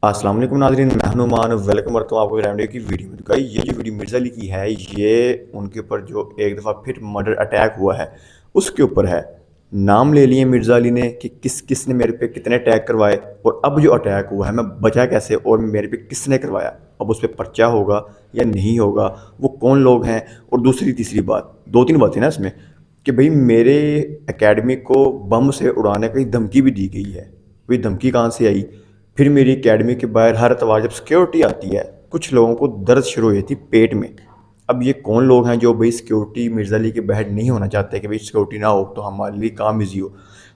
السلام علیکم ناظرین، میں ہنومان ویلکم کرتا ہوں آپ کو ریمڈیو کی ویڈیو میں۔ تو گائی یہ جو ویڈیو مرزا علی کی ہے، یہ ان کے اوپر جو ایک دفعہ پھر مرڈر اٹیک ہوا ہے اس کے اوپر ہے۔ نام لے لیے مرزا علی نے کہ کس کس نے میرے پہ کتنے اٹیک کروائے، اور اب جو اٹیک ہوا ہے میں بچا کیسے، اور میرے پہ کس نے کروایا، اب اس پہ پرچہ ہوگا یا نہیں ہوگا، وہ کون لوگ ہیں۔ اور دوسری تیسری بات، دو تین باتیں نا اس میں، کہ بھئی میرے اکیڈمی کو بم سے اڑانے کی دھمکی بھی دی گئی ہے۔ بھئی دھمکی کہاں سے آئی؟ پھر میری اکیڈمی کے باہر ہر اتوار جب سیکیورٹی آتی ہے، کچھ لوگوں کو درد شروع ہوئی تھی پیٹ میں۔ اب یہ کون لوگ ہیں جو بھئی سیکیورٹی مرزا علی کے باہر نہیں ہونا چاہتے کہ بھئی سیکیورٹی نہ ہو تو ہمارے لیے کام ایزی ہو؟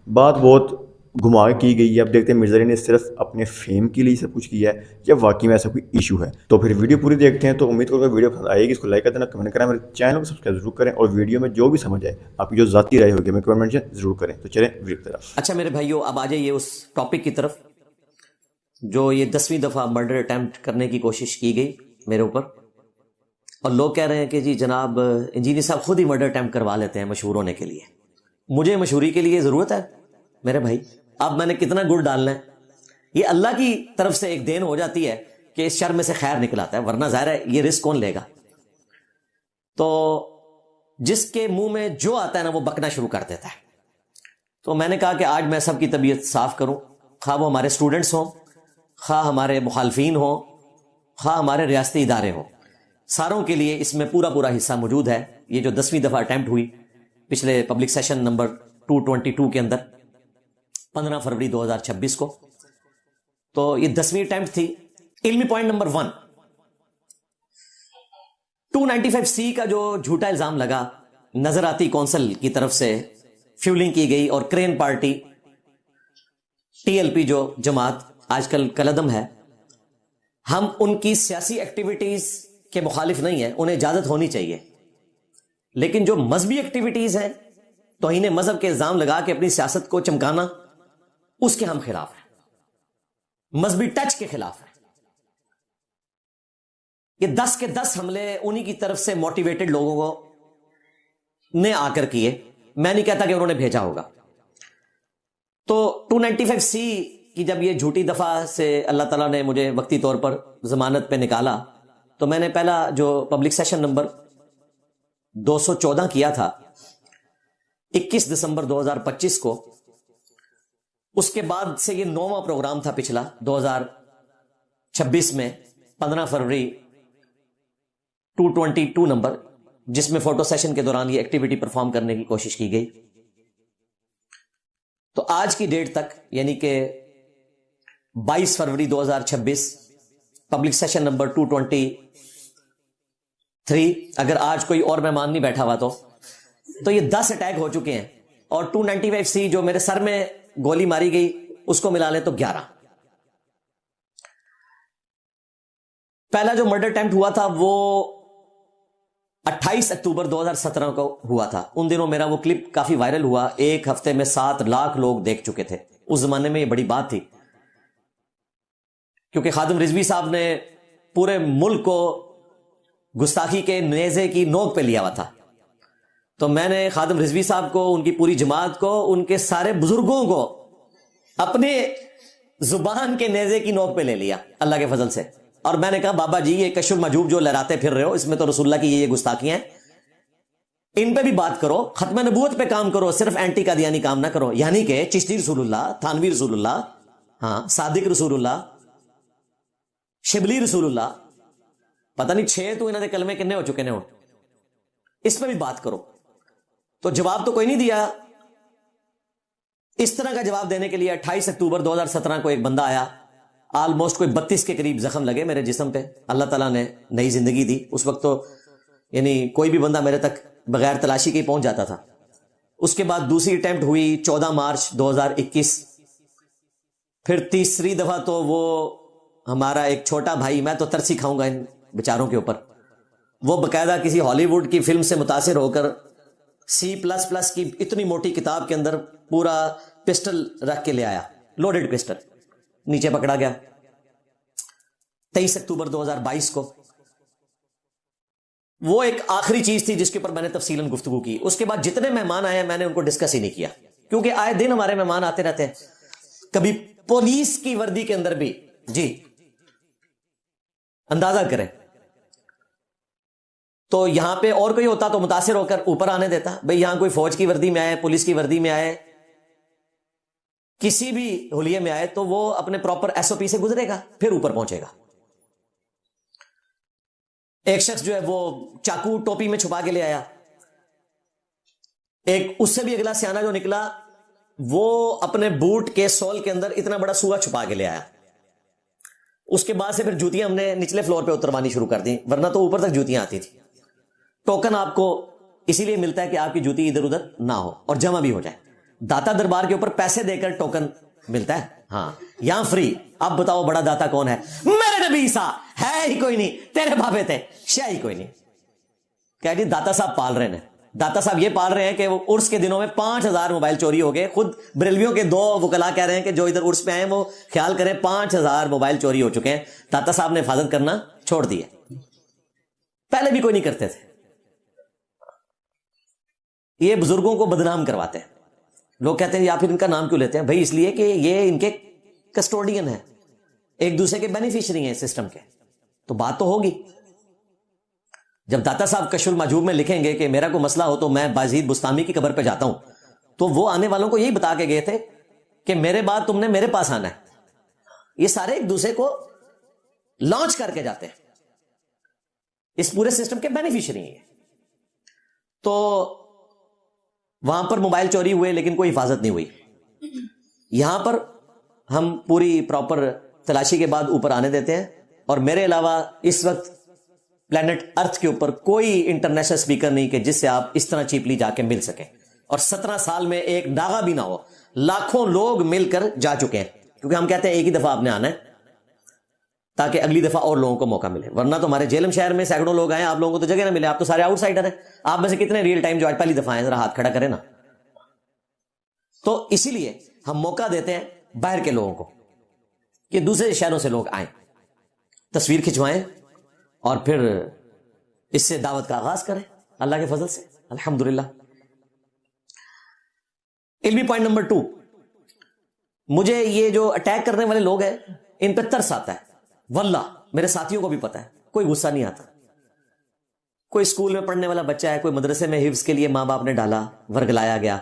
بات بہت گھما کے کی گئی ہے۔ اب دیکھتے ہیں مرزا علی نے صرف اپنے فیم کے لیے سب کچھ کیا ہے یا واقعی میں ایسا کوئی ایشو ہے۔ تو پھر ویڈیو پوری دیکھتے ہیں۔ تو امید کروں کہ ویڈیو پسند آئے گی، اس کو لائک کر دینا، کمنٹ کریں، میرے چینل کو سبسکرائب ضرور کریں، اور ویڈیو میں جو بھی سمجھ آئے آپ کی جو ذاتی رائے ہوگی میں کمنٹ ضرور کریں۔ تو چلیں ویڈیو کی طرف۔ اچھا میرے بھائیو، اب آ جائیے اس ٹاپک کی طرف جو یہ 10ویں دفعہ مرڈر اٹیمپٹ کرنے کی کوشش کی گئی میرے اوپر، اور لوگ کہہ رہے ہیں کہ جی جناب انجینئر صاحب خود ہی مرڈر اٹیمپٹ کروا لیتے ہیں مشہور ہونے کے لیے۔ مجھے مشہوری کے لیے ضرورت ہے میرے بھائی؟ اب میں نے کتنا گڑ ڈالنا ہے؟ یہ اللہ کی طرف سے ایک دین ہو جاتی ہے کہ اس شر میں سے خیر نکل آتا ہے، ورنہ ظاہر ہے یہ رسک کون لے گا؟ تو جس کے منہ میں جو آتا ہے نا وہ بکنا شروع کر دیتا ہے۔ تو میں نے کہا کہ آج میں سب کی طبیعت صاف کروں، خواہ وہ ہمارے اسٹوڈنٹس ہوں، خواہ ہمارے مخالفین ہوں، خواہ ہمارے ریاستی ادارے ہوں، ساروں کے لیے اس میں پورا حصہ موجود ہے۔ یہ جو 10ویں دفعہ اٹیمپٹ ہوئی پچھلے پبلک سیشن نمبر 222 کے اندر 15 فروری 2026 کو، تو یہ 10ویں اٹیمپٹ تھی۔ علمی پوائنٹ نمبر 1، 295C کا جو جھوٹا الزام لگا، نظراتی کونسل کی طرف سے فیولنگ کی گئی، اور کرین پارٹی TLP جو جماعت آج کل کلعدم ہے، ہم ان کی سیاسی ایکٹیویٹیز کے مخالف نہیں ہیں، انہیں اجازت ہونی چاہیے، لیکن جو مذہبی ایکٹیویٹیز ہیں، توہین مذہب کے الزام لگا کے اپنی سیاست کو چمکانا، اس کے ہم خلاف ہیں، مذہبی ٹچ کے خلاف ہیں۔ یہ 10 کے 10 حملے انہی کی طرف سے موٹیویٹڈ لوگوں کو نے آ کر کیے، میں نہیں کہتا کہ انہوں نے بھیجا ہوگا۔ تو 295C کی جب یہ جھوٹی دفعہ سے اللہ تعالیٰ نے مجھے وقتی طور پر ضمانت پہ نکالا، تو میں نے پہلا جو پبلک سیشن نمبر 214 کیا تھا 21 دسمبر 2025 کو، اس کے بعد سے یہ 9واں پروگرام تھا پچھلا 2026 میں 15 فروری 222 نمبر، جس میں فوٹو سیشن کے دوران یہ ایکٹیویٹی پرفارم کرنے کی کوشش کی گئی۔ تو آج کی ڈیٹ تک یعنی کہ 22 فروری 2026 پبلک سیشن نمبر 223، اگر آج کوئی اور مہمان نہیں بیٹھا ہوا تو یہ 10 اٹیک ہو چکے ہیں، اور 295C جو میرے سر میں گولی ماری گئی اس کو ملا لیں تو 11۔ پہلا جو مرڈر اٹیمپٹ ہوا تھا وہ 28 اکتوبر 2017 کو ہوا تھا۔ ان دنوں میرا وہ کلپ کافی وائرل ہوا، ایک ہفتے میں 7 لاکھ لوگ دیکھ چکے تھے۔ اس زمانے میں یہ بڑی بات تھی، کیونکہ خادم رضوی صاحب نے پورے ملک کو گستاخی کے نیزے کی نوک پہ لیا ہوا تھا۔ تو میں نے خادم رضوی صاحب کو، ان کی پوری جماعت کو، ان کے سارے بزرگوں کو اپنے زبان کے نیزے کی نوک پہ لے لیا اللہ کے فضل سے، اور میں نے کہا بابا جی یہ کشف المحجوب جو لہراتے پھر رہے ہو، اس میں تو رسول اللہ کی یہ گستاخیاں ہیں، ان پہ بھی بات کرو، ختم نبوت پہ کام کرو، صرف اینٹی قادیانی کام نہ کرو۔ یعنی کہ چشتی رسول اللہ، تھانوی رسول اللہ، ہاں صادق رسول اللہ، شبلی رسول اللہ، پتہ نہیں 6 تو انہوں نے کلمے کنے ہو چکے ہیں، اس پہ بھی بات کرو۔ تو جواب تو کوئی نہیں دیا۔ اس طرح کا جواب دینے کے لیے 28 اکتوبر 2017 کو ایک بندہ آیا، آلموسٹ کوئی 32 کے قریب زخم لگے میرے جسم پہ، اللہ تعالیٰ نے نئی زندگی دی۔ اس وقت تو یعنی کوئی بھی بندہ میرے تک بغیر تلاشی کے ہی پہنچ جاتا تھا۔ اس کے بعد دوسری اٹیمپٹ ہوئی 14 مارچ 2021، پھر تیسری دفعہ تو وہ ہمارا ایک چھوٹا بھائی، میں تو ترسی کھاؤں گا ان بیچاروں کے اوپر، وہ باقاعدہ کسی ہالی ووڈ کی فلم سے متاثر ہو کر C++ کی اتنی موٹی کتاب کے اندر پورا پسٹل رکھ کے لے آیا، لوڈڈ پسٹل، نیچے پکڑا گیا 23 اکتوبر 2022 کو۔ وہ ایک آخری چیز تھی جس کے اوپر میں نے تفصیلاً گفتگو کی۔ اس کے بعد جتنے مہمان آئے ہیں میں نے ان کو ڈسکس ہی نہیں کیا، کیونکہ آئے دن ہمارے مہمان آتے رہتے ہیں، کبھی پولیس کی وردی کے اندر بھی، جی اندازہ کریں. تو یہاں پہ اور کوئی ہوتا تو متاثر ہو کر اوپر آنے دیتا. بھئی یہاں کوئی فوج کی وردی میں آئے, پولیس کی وردی میں آئے, کسی بھی حلیے میں آئے تو وہ اپنے پراپر ایس او پی سے گزرے گا, پھر اوپر پہنچے گا. ایک شخص جو ہے وہ چاقو ٹوپی میں چھپا کے لے آیا, ایک اس سے بھی اگلا سیانہ جو نکلا وہ اپنے بوٹ کے سول کے اندر اتنا بڑا سوا چھپا کے لے آیا. اس کے بعد سے پھر جوتیاں ہم نے نچلے فلور پہ اتروانی شروع کر دی, ورنہ تو اوپر تک جوتیاں آتی تھی. ٹوکن آپ کو اسی لیے ملتا ہے کہ آپ کی جوتی ادھر ادھر نہ ہو اور جمع بھی ہو جائے. داتا دربار کے اوپر پیسے دے کر ٹوکن ملتا ہے, ہاں یہاں فری. اب بتاؤ بڑا داتا کون ہے؟ میرے نبی عیسیٰ. ہے ہی کوئی نہیں, تیرے بھابے تھے, شے ہی کوئی نہیں. کیا جی داتا صاحب پال رہے ہیں, داتا صاحب یہ پال رہے ہیں کہ وہ عرس کے دنوں میں 5000 موبائل چوری ہو گئے. خود بریلویوں کے 2 وکلا کہہ رہے ہیں کہ جو ادھر عرس پہ آئے وہ خیال کریں 5000 موبائل چوری ہو چکے ہیں. داتا صاحب نے حفاظت کرنا چھوڑ دی ہے, پہلے بھی کوئی نہیں کرتے تھے. یہ بزرگوں کو بدنام کرواتے ہیں. لوگ کہتے ہیں یا پھر ان کا نام کیوں لیتے ہیں؟ بھائی اس لیے کہ یہ ان کے کسٹوڈین ہیں, ایک دوسرے کے بینیفیشری ہیں سسٹم کے. تو بات تو ہوگی. جب داتا صاحب کشف المحجوب میں لکھیں گے کہ میرا کوئی مسئلہ ہو تو میں بازید بستامی کی قبر پہ جاتا ہوں, تو وہ آنے والوں کو یہی بتا کے گئے تھے کہ میرے بعد تم نے میرے پاس آنا ہے. یہ سارے ایک دوسرے کو لانچ کر کے جاتے ہیں, اس پورے سسٹم کے بینیفیشری ہیں. تو وہاں پر موبائل چوری ہوئے لیکن کوئی حفاظت نہیں ہوئی. یہاں پر ہم پوری پراپر تلاشی کے بعد اوپر آنے دیتے ہیں. اور میرے علاوہ اس وقت پلانٹ ارتھ کے اوپر کوئی انٹرنیشنل اسپیکر نہیں کہ جس سے آپ اس طرح چیپلی جا کے مل سکیں. اور 17 سال میں ایک ڈاغا بھی نہ ہو, لاکھوں لوگ مل کر جا چکے ہیں. کیونکہ ہم کہتے ہیں ایک ہی دفعہ آپ نے آنا ہے تاکہ اگلی دفعہ اور لوگوں کو موقع ملے. ورنہ تو ہمارے جیلم شہر میں سینکڑوں لوگ آئے, آپ لوگوں کو تو جگہ نہ ملے. آپ تو سارے آؤٹ سائڈر ہیں. آپ میں سے کتنے ریئل ٹائم جو آج پہلی دفعہ ہیں, ذرا ہاتھ کھڑا کریں نا. تو اسی لیے ہم موقع دیتے ہیں باہر کے لوگوں کو کہ دوسرے شہروں سے لوگ آئیں, تصویر کھنچوائیں اور پھر اس سے دعوت کا آغاز کریں اللہ کے فضل سے. الحمدللہ. علمی پوائنٹ نمبر 2, مجھے یہ جو اٹیک کرنے والے لوگ ہیں ان پہ ترس آتا ہے. واللہ میرے ساتھیوں کو بھی پتا ہے, کوئی غصہ نہیں آتا. کوئی اسکول میں پڑھنے والا بچہ ہے, کوئی مدرسے میں حفظ کے لیے ماں باپ نے ڈالا, ورگلایا گیا.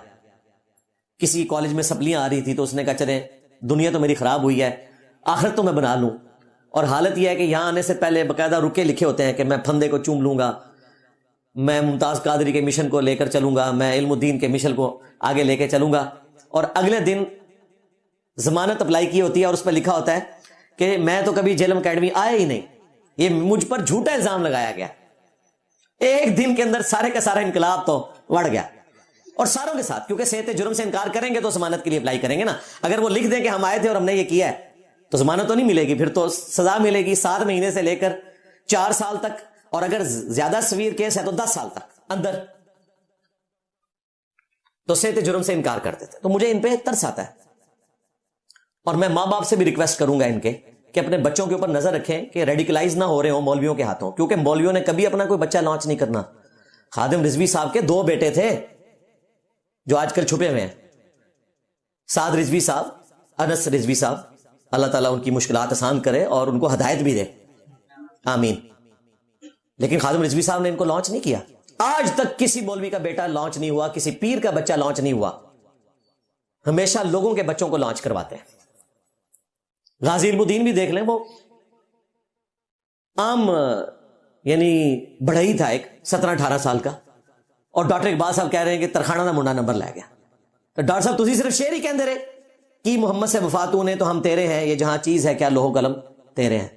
کسی کالج میں سپلیاں آ رہی تھی تو اس نے کہا چلیں دنیا تو میری خراب ہوئی ہے, آخرت تو میں بنا لوں. اور حالت یہ ہے کہ یہاں آنے سے پہلے باقاعدہ رکے لکھے ہوتے ہیں کہ میں پھندے کو چوم لوں گا, میں ممتاز قادری کے مشن کو لے کر چلوں گا, میں علم الدین کے مشن کو آگے لے کے چلوں گا. اور اگلے دن ضمانت اپلائی کی ہوتی ہے اور اس پہ لکھا ہوتا ہے کہ میں تو کبھی جیلم اکیڈمی آیا ہی نہیں, یہ مجھ پر جھوٹا الزام لگایا گیا. ایک دن کے اندر سارے کا سارا انقلاب تو بڑھ گیا. اور ساروں کے ساتھ, کیونکہ صحت جرم سے انکار کریں گے تو ضمانت کے لیے اپلائی کریں گے نا. اگر وہ لکھ دیں کہ ہم آئے تھے اور ہم نے یہ کیا ہے تو ضمانت تو نہیں ملے گی, پھر تو سزا ملے گی 7 مہینے سے لے کر 4 سال تک, اور اگر زیادہ سویر کیس ہے تو 10 سال تک اندر. تو صحت جرم سے انکار کرتے تھے. تو مجھے ان پہ ترس آتا ہے. اور میں ماں باپ سے بھی ریکویسٹ کروں گا ان کے کہ اپنے بچوں کے اوپر نظر رکھیں کہ ریڈیکلائز نہ ہو رہے ہوں مولویوں کے ہاتھوں, کیونکہ مولویوں نے کبھی اپنا کوئی بچہ لانچ نہیں کرنا. خادم رضوی صاحب کے 2 بیٹے تھے جو آج کل چھپے ہوئے ہیں, سعد رضوی صاحب, انس رضوی صاحب. اللہ تعالیٰ ان کی مشکلات آسان کرے اور ان کو ہدایت بھی دے, آمین. لیکن خادم رضوی صاحب نے ان کو لانچ نہیں کیا. آج تک کسی مولوی کا بیٹا لانچ نہیں ہوا, کسی پیر کا بچہ لانچ نہیں ہوا. ہمیشہ لوگوں کے بچوں کو لانچ کرواتے ہیں. غازی علم الدین بھی دیکھ لیں, وہ عام یعنی بڑھئی تھا ایک 17-18 سال کا, اور ڈاکٹر اقبال صاحب کہہ رہے ہیں کہ ترخانہ دا منڈا نمبر لے گیا. تو ڈاکٹر صاحب تسی صرف شعر ہی کہندے رہے کہ محمد سے وفاتوں نے تو ہم تیرے ہیں, یہ جہاں چیز ہے کیا لوہ قلم تیرے ہیں.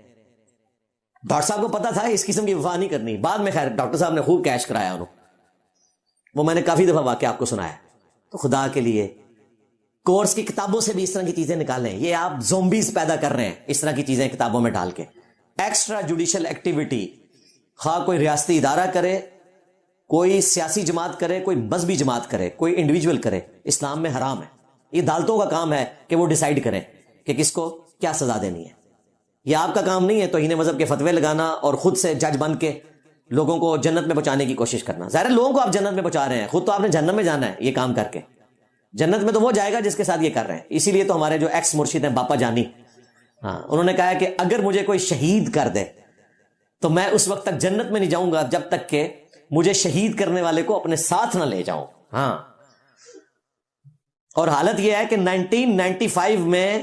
ڈاکٹر صاحب کو پتا تھا اس قسم کی وفا نہیں کرنی. بعد میں خیر ڈاکٹر صاحب نے خوب کیش کرایا انہوں, وہ میں نے کافی دفعہ واقعہ آپ کو سنایا. تو خدا کے لیے کورس کی کتابوں سے بھی اس طرح کی چیزیں نکالیں. یہ آپ زومبیز پیدا کر رہے ہیں اس طرح کی چیزیں کتابوں میں ڈال کے. ایکسٹرا جوڈیشل ایکٹیویٹی خواہ کوئی ریاستی ادارہ کرے, کوئی سیاسی جماعت کرے, کوئی مذہبی جماعت کرے, کوئی انڈیویجول کرے, اسلام میں حرام ہے. یہ عدالتوں کا کام ہے کہ وہ ڈیسائیڈ کریں کہ کس کو کیا سزا دینی ہے. یہ آپ کا کام نہیں ہے توہین مذہب کے فتوے لگانا اور خود سے جج بن کے لوگوں کو جنت میں پہنچانے کی کوشش کرنا. ظاہر لوگوں کو آپ جنت میں پہنچا رہے ہیں, خود تو آپ نے جہنم میں جانا ہے یہ کام کر کے. جنت میں تو وہ جائے گا جس کے ساتھ یہ کر رہے ہیں. اسی لیے تو ہمارے جو ایکس مرشد ہیں باپا جانی, ہاں, انہوں نے کہا ہے کہ اگر مجھے کوئی شہید کر دے تو میں اس وقت تک جنت میں نہیں جاؤں گا جب تک کہ مجھے شہید کرنے والے کو اپنے ساتھ نہ لے جاؤں. ہاں, اور حالت یہ ہے کہ 1995 میں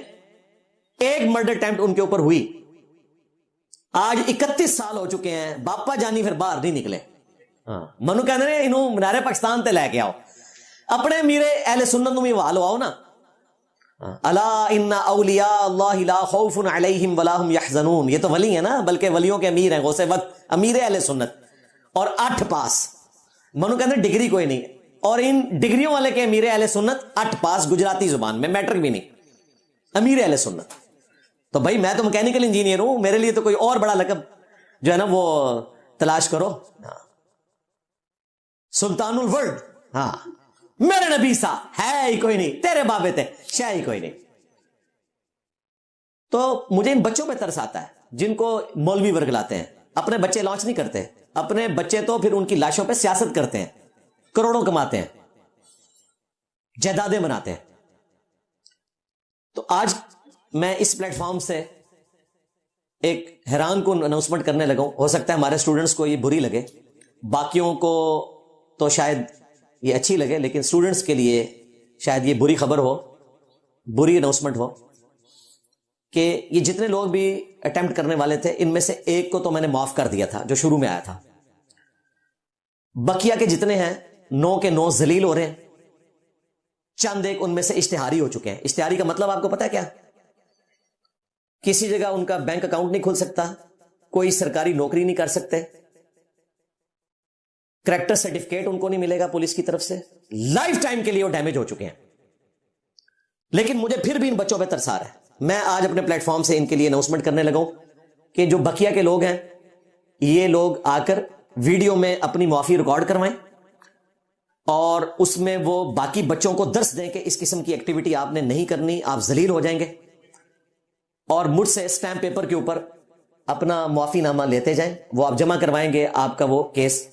ایک مرڈر اٹیمپٹ ان کے اوپر ہوئی. آج 31 سال ہو چکے ہیں, باپا جانی پھر باہر نہیں نکلے. منو کہنے نے انہوں منارے پاکستان تے لے کے آؤ, اپنے میرے اہل سنت نو بھی والو آؤ نا. الا ان اولیاء اللہ لا خوف علیہم ولا هم يحزنون, یہ تو ولی ہیں نا, بلکہ ولیوں کے امیر ہیں غوث وقت, امیر اہل سنت, اور 8 پاس. منو کہنے ڈگری کوئی نہیں, اور ان ڈگریوں والے کے امیر اہل سنت 8 پاس گجراتی زبان میں, میٹرک بھی نہیں, امیر اہل سنت. تو بھائی میں تو میکینیکل انجینئر ہوں, میرے لیے تو کوئی اور بڑا لقب جو ہے نا وہ تلاش کرو. سلطان الورلڈ, ہاں میرے نبی سا ہے ہی کوئی نہیں, تیرے بابے تھے شے ہی کوئی نہیں. تو مجھے ان بچوں پہ ترس آتا ہے جن کو مولوی ورگلاتے ہیں. اپنے بچے لانچ نہیں کرتے, اپنے بچے تو پھر ان کی لاشوں پہ سیاست کرتے ہیں, کروڑوں کماتے ہیں, جائیدادیں بناتے ہیں. تو آج میں اس پلیٹ فارم سے ایک حیران کن اناؤنسمنٹ کرنے لگا ہوں. ہو سکتا ہے ہمارے اسٹوڈنٹس کو یہ بری لگے, باقیوں کو تو شاید یہ اچھی لگے, لیکن اسٹوڈنٹس کے لیے شاید یہ بری خبر ہو, بری اناؤنسمنٹ ہو کہ یہ جتنے لوگ بھی اٹیمپٹ کرنے والے تھے ان میں سے ایک کو تو میں نے معاف کر دیا تھا جو شروع میں آیا تھا. بقیہ کے جتنے ہیں 9 کے 9 ذلیل ہو رہے ہیں. چند ایک ان میں سے اشتہاری ہو چکے ہیں. اشتہاری کا مطلب آپ کو پتا ہے کیا؟ کسی جگہ ان کا بینک اکاؤنٹ نہیں کھل سکتا, کوئی سرکاری نوکری نہیں کر سکتے, کریکٹر سرٹیفکیٹ ان کو نہیں ملے گا پولیس کی طرف سے, لائف ٹائم کے لیے وہ ڈیمیج ہو چکے ہیں. لیکن مجھے پھر بھی ان بچوں پہ ترس آ رہا ہے. میں آج اپنے پلیٹ فارم سے ان کے لیے اناؤنسمنٹ کرنے لگا ہوں کہ جو بقیہ کے لوگ ہیں یہ لوگ آ کر ویڈیو میں اپنی معافی ریکارڈ کروائیں, اور اس میں وہ باقی بچوں کو درس دیں کہ اس قسم کی ایکٹیویٹی آپ نے نہیں کرنی, آپ ذلیل ہو جائیں گے. اور مجھ سے اسٹیمپ پیپر کے اوپر اپنا معافی نامہ لیتے جائیں, وہ آپ جمع کروائیں گے, آپ کا وہ کیس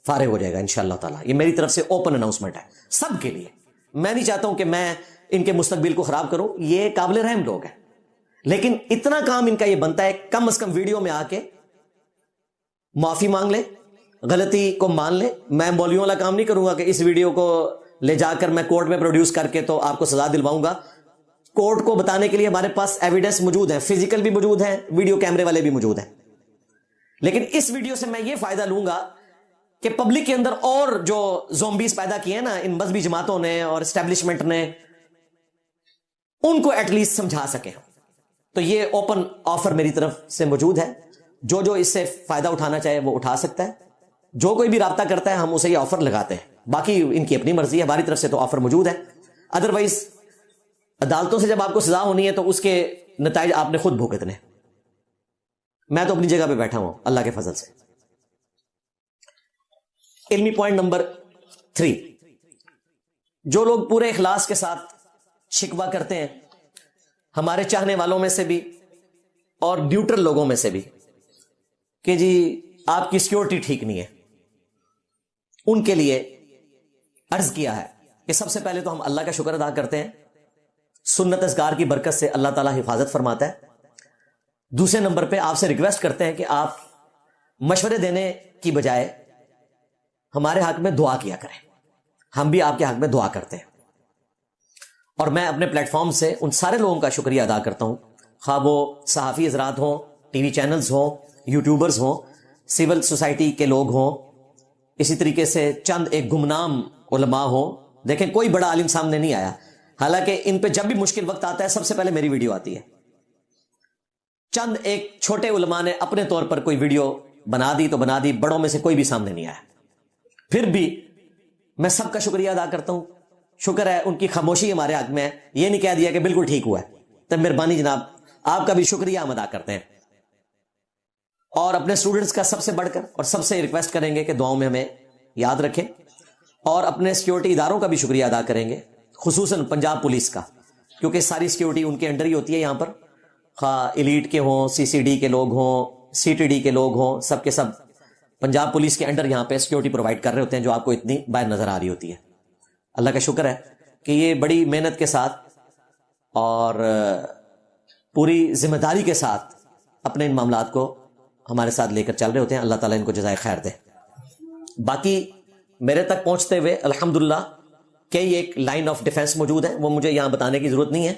فارغ ہو جائے گا انشاءاللہ تعالیٰ. یہ میری طرف سے اوپن اناؤنسمنٹ ہے سب کے لیے. میں نہیں چاہتا ہوں کہ میں ان کے مستقبل کو خراب کروں, یہ قابل رحم لوگ ہیں, لیکن اتنا کام ان کا یہ بنتا ہے کم از کم ویڈیو میں آ کے معافی مانگ لیں, غلطی کو مان لیں. میں مولویوں والا کام نہیں کروں گا کہ اس ویڈیو کو لے جا کر میں کورٹ میں پروڈیوس کر کے تو آپ کو سزا دلواؤں گا. کورٹ کو بتانے کے لیے ہمارے پاس ایویڈنس موجود ہے, فزیکل بھی موجود ہے, ویڈیو کیمرے والے بھی موجود ہیں. لیکن اس ویڈیو سے میں یہ فائدہ لوں گا کہ پبلک کے اندر اور جو زومبیز پیدا کیے ہیں نا ان مذہبی جماعتوں نے اور اسٹیبلشمنٹ نے, ان کو ایٹ لیسٹ سمجھا سکے. تو یہ اوپن آفر میری طرف سے موجود ہے, جو اس سے فائدہ اٹھانا چاہے وہ اٹھا سکتا ہے. جو کوئی بھی رابطہ کرتا ہے ہم اسے یہ آفر لگاتے ہیں, باقی ان کی اپنی مرضی ہے, ہماری طرف سے تو آفر موجود ہے. ادروائز عدالتوں سے جب آپ کو سزا ہونی ہے تو اس کے نتائج آپ نے خود بھگتنے. میں تو اپنی جگہ پہ بیٹھا ہوں اللہ کے فضل سے. علمی پوائنٹ نمبر 3, جو لوگ پورے اخلاص کے ساتھ شکوہ کرتے ہیں ہمارے چاہنے والوں میں سے بھی اور نیوٹرل لوگوں میں سے بھی کہ جی آپ کی سیکیورٹی ٹھیک نہیں ہے, ان کے لیے عرض کیا ہے کہ سب سے پہلے تو ہم اللہ کا شکر ادا کرتے ہیں, سنت اذکار کی برکت سے اللہ تعالیٰ حفاظت فرماتا ہے. دوسرے نمبر پہ آپ سے ریکویسٹ کرتے ہیں کہ آپ مشورے دینے کی بجائے ہمارے حق میں دعا کیا کریں, ہم بھی آپ کے حق میں دعا کرتے ہیں. اور میں اپنے پلیٹ فارم سے ان سارے لوگوں کا شکریہ ادا کرتا ہوں, خواہ وہ صحافی حضرات ہوں, ٹی وی چینلز ہوں, یوٹیوبرز ہوں, سول سوسائٹی کے لوگ ہوں, اسی طریقے سے چند ایک گمنام علماء ہوں. دیکھیں کوئی بڑا عالم سامنے نہیں آیا, حالانکہ ان پہ جب بھی مشکل وقت آتا ہے سب سے پہلے میری ویڈیو آتی ہے. چند ایک چھوٹے علماء نے اپنے طور پر کوئی ویڈیو بنا دی تو بنا دی, بڑوں میں سے کوئی بھی سامنے نہیں آیا. پھر بھی میں سب کا شکریہ ادا کرتا ہوں. شکر ہے ان کی خاموشی ہمارے حق میں ہے, یہ نہیں کہہ دیا کہ بالکل ٹھیک ہوا ہے. تب مہربانی جناب, آپ کا بھی شکریہ ہم ادا کرتے ہیں. اور اپنے اسٹوڈنٹس کا سب سے بڑھ کر اور سب سے ریکویسٹ کریں گے کہ دعاؤں میں ہمیں یاد رکھیں, اور اپنے سیکیورٹی اداروں کا بھی شکریہ ادا کریں گے, خصوصاً پنجاب پولیس کا, کیونکہ ساری سیکیورٹی ان کے انڈر ہی ہوتی ہے. یہاں پر خواہ ایلیٹ کے ہوں, سی سی ڈی کے لوگ ہوں, سی ٹی ڈی کے لوگ ہوں, سب کے سب پنجاب پولیس کے انڈر یہاں پہ سیکیورٹی پرووائڈ کر رہے ہوتے ہیں, جو آپ کو اتنی باہر نظر آ رہی ہوتی ہے. اللہ کا شکر ہے کہ یہ بڑی محنت کے ساتھ اور پوری ذمہ داری کے ساتھ اپنے ان معاملات کو ہمارے ساتھ لے کر چل رہے ہوتے ہیں. اللہ تعالیٰ ان کو جزائے خیر دے. باقی میرے تک پہنچتے ہوئے الحمدللہ کئی ایک لائن آف ڈیفenس موجود ہے, وہ مجھے یہاں بتانے کی ضرورت نہیں ہے,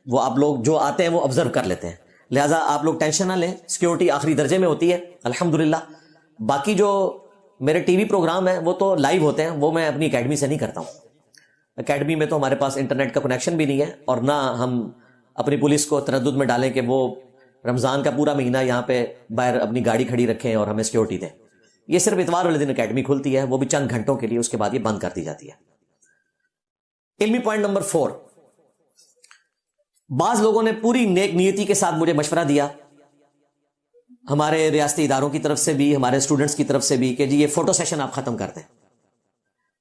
وہ آپ لوگ جو آتے ہیں وہ آبزرو کر لیتے ہیں. لہٰذا آپ لوگ ٹینشن نہ لیں, سیکیورٹی آخری درجے میں ہوتی ہے الحمدللہ. باقی جو میرے ٹی وی پروگرام ہیں وہ تو لائیو ہوتے ہیں, وہ میں اپنی اکیڈمی سے نہیں کرتا ہوں. اکیڈمی میں تو ہمارے پاس انٹرنیٹ کا کنیکشن بھی نہیں ہے, اور نہ ہم اپنی پولیس کو تردد میں ڈالیں کہ وہ رمضان کا پورا مہینہ یہاں پہ باہر اپنی گاڑی کھڑی رکھیں اور ہمیں سیکیورٹی دیں. یہ صرف اتوار والے دن اکیڈمی کھلتی ہے, وہ بھی چند گھنٹوں کے لیے, اس کے بعد یہ بند کر دی جاتی ہے. علمی پوائنٹ نمبر 4, بعض لوگوں نے پوری نیک نیتی کے ساتھ مجھے مشورہ دیا, ہمارے ریاستی اداروں کی طرف سے بھی, ہمارے اسٹوڈنٹس کی طرف سے بھی, کہ جی یہ فوٹو سیشن آپ ختم کر دیں.